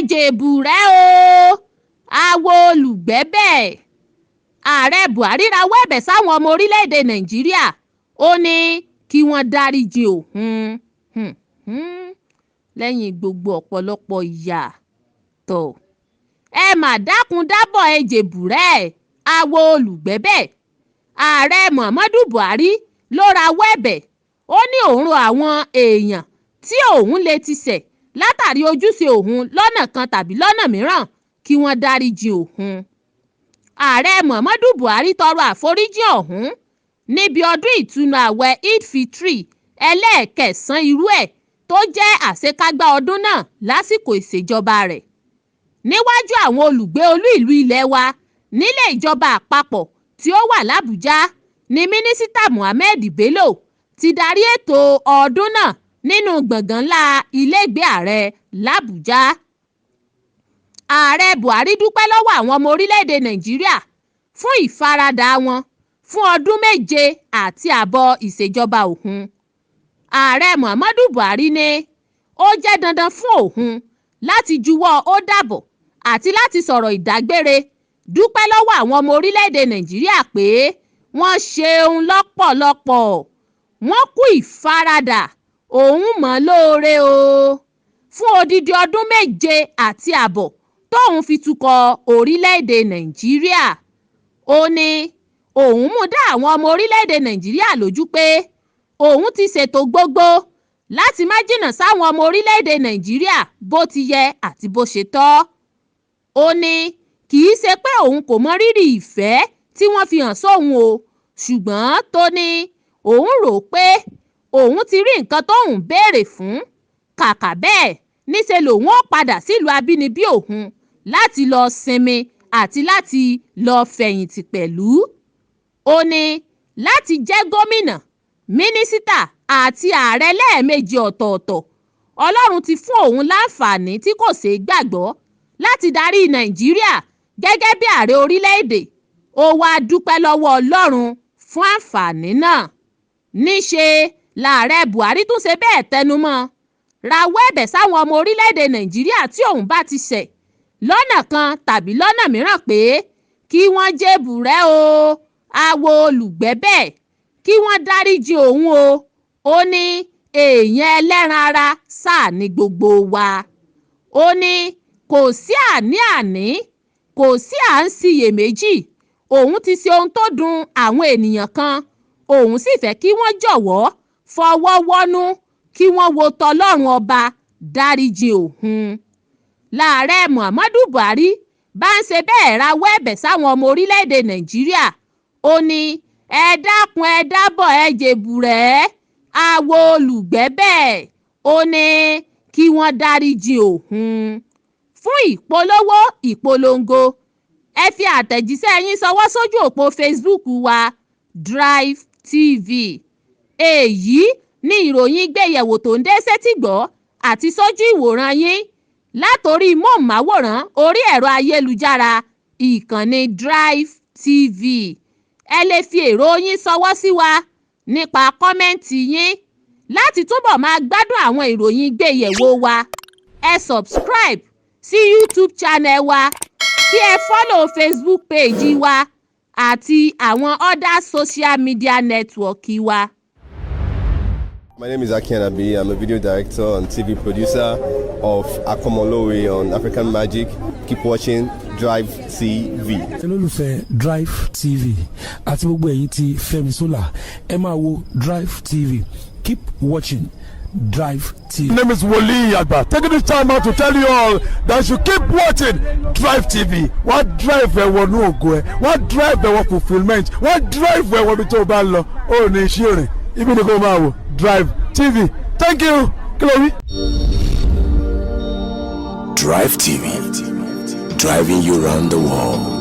jèbùrẹ́ o àwo olùgbẹ́bẹ̀. ààrẹ Buhari rawọ́ ẹ̀bẹ̀ sáwọn ọmọ orílẹ̀-èdè Nàìjíríà ó ní kí wọ́n dáríjì òun lẹ́yìn gbogbo ọ̀pọ̀lọpọ̀ ìyà tó. ẹ mà dákun dábọ̀ ẹ jèbùrẹ́ àwo olùgbẹ́bẹ̀. ààrẹ Muhammadu Buhari ló rawọ́ ẹ̀bẹ̀ ó ní òun rọ àwọn èèyàn tí òun lè ti ṣẹ̀ látàrí ojúṣe òun lọ́nà kan tàbí lọ́nà mìíràn kí wọ́n dáríjì òun. ààrẹ Muhammadu Buhari tọrọ àforíjì ọ̀hún níbi ọdún ìtúnu ààwẹ̀ Eid-Fitri ẹlẹ́ẹ̀kẹsàn-án irú ẹ̀ tó jẹ́ àṣekágbá ọdún náà lásìkò ìṣèjọba rẹ̀. níwájú àwọn olùgbé olú ìlú ilẹ̀ wa nílé ìjọba àpapọ̀ tí ó wà l'Àbújá ni mínísítà Mohammed Bello ti darí ètò ọdún náà nínú gbọ̀ngàn ńlá ilégbèé ààrẹ l'Àbújá. ààrẹ Buhari dúpẹ́ lọ́wọ́ àwọn ọmọ orílẹ̀-èdè Nàìjíríà fún ìfaradà wọn fún ọdún 7 àti àbọ̀ ìṣèjọba òun. ààrẹ Muhammadu Buhari ní ó jẹ́ dandan fún òun láti juwọ́ ó dàbọ̀ àti láti sọ̀rọ̀ ìdágbére dúpẹ́ lọ́wọ́ àwọn ọmọ orílẹ̀-èdè Nàìjíríà pé wọ́n ṣeun lọ́pọ̀lọpọ̀, wọ́n kú ìfaradà, òun mọ̀ lóore o fún odidi ọdún 7 àti àbọ̀ tóun fi tukọ̀ orílẹ̀-èdè Nàìjíríà. ó ní òun mú dá àwọn ọmọ orílẹ̀-èdè Nàìjíríà lójú pé òun ti ṣètò gbogbo láti má jìnnà sáwọn ọmọ orílẹ̀-èdè Nàìjíríà bó ti yẹ àti bó ṣe tọ́. ó ní kì í ṣe pé òun kò mọ rírì ìfẹ́ tí wọ́n fi hàn sóun o, ṣùgbọ́n tó ní òun rò pé òun ti rí nǹkan tóun béèrè fún. kàkà bẹ́ẹ̀ níṣe lòun ó padà sílùú abínibí òun láti lọ sinmi àti láti lọ fẹ̀yìntì pẹ̀lú. ó ní láti jẹ́ gómìnà, mínísítà àti ààrẹ lẹ́ẹ̀mejì ọ̀tọ̀ọ̀tọ̀, Ọlọ́run ti fún òun láǹfààní tí kò ṣeé gbàgbọ́ láti darí Nàìjíríà gẹ́gẹ́ bí ààrẹ orílẹ̀-èdè. ó wáá dúpẹ́ lọ́wọ́ Ọlọ́run fún àǹfààní náà. níṣe lààrẹ Buhari tún ṣe bẹ́ẹ̀ tẹnumọ́ rawọ́ ẹ̀bẹ̀ sáwọn ọmọ orílẹ̀-èdè Nàìjíríà tí òun bá ti ṣẹ̀ lọ́nà kan tàbí lọ́nà mìíràn pé kí wọ́n jèbùrẹ́ o àwo olùgbẹ́bẹ̀, kí wọ́n dáríjì òun o. ó ní èèyàn ẹlẹ́ran ara sáà ní gbogbo wa. ó ní kò sí àní-àní, kò sí à ń ṣiyèméjì, òun ti ṣe ohun tó dùn àwọn ènìyàn kan, òun sì fẹ́ kí wọ́n jọ̀wọ́ fọwọ́ wọ́nú kí wọ́n wo tọlọ́run ọba dáríjì òun. láàrẹ Muhammadu Buhari bá ń ṣe bẹ́ẹ̀ rawọ́ ẹ̀bẹ̀ sáwọn ọmọ orílẹ̀-èdè Nàìjíríà. ó ní ẹ dákun ẹ dábọ̀ ẹ jèbùrẹ́ àwo olùgbẹ́bẹ̀. ó ní kí wọ́n dáríjì òun. fún ìpolówó ìpolongo ẹ fi àtẹ̀jíṣẹ́ yín ṣọwọ́ sójú òpó Facebook wa Drivetv. èyí ni ìròyìn gbéyẹ̀wò tó ń dé sétígbọ́ àti sójú ìwòran yín látòrí móhùnmáwòrán orí ẹ̀rọ ayélujára ìkànnì Drivetv. ẹ lè fi èrò yín ṣọwọ́ sí wa nípa kọ́mẹ́ǹtì yín. láti túbọ̀ máa gbádùn àwọn ìròyìn gbéyẹ̀wò wa ẹ subscribe sí YouTube channel wa kí ẹ follow Facebook page wa àti àwọn other social media network wa. My name is Aki Anabi. I'm a video director and TV producer of Akomolowe on African Magic. Keep watching Drivetv. olólùfẹ́ Drivetv àti gbogbo ẹ̀yin tí Fẹ́mi Sola ẹ máa wo Drivetv. Keep watching Drivetv. My name is Wole Agba. Taking this time out to tell you all that you keep watching Drivetv. What drive ẹ̀wọ̀n ní ògo ẹ̀? What drive ẹ̀wọ̀n fulfilment? What drive ẹ̀wọ̀n ní tó bá lọ? Ó ní iṣẹ́ rìn. Ibi ni kò máa wò Drivetv. Thank you. Chloe. Drivetv. Driving you around the world.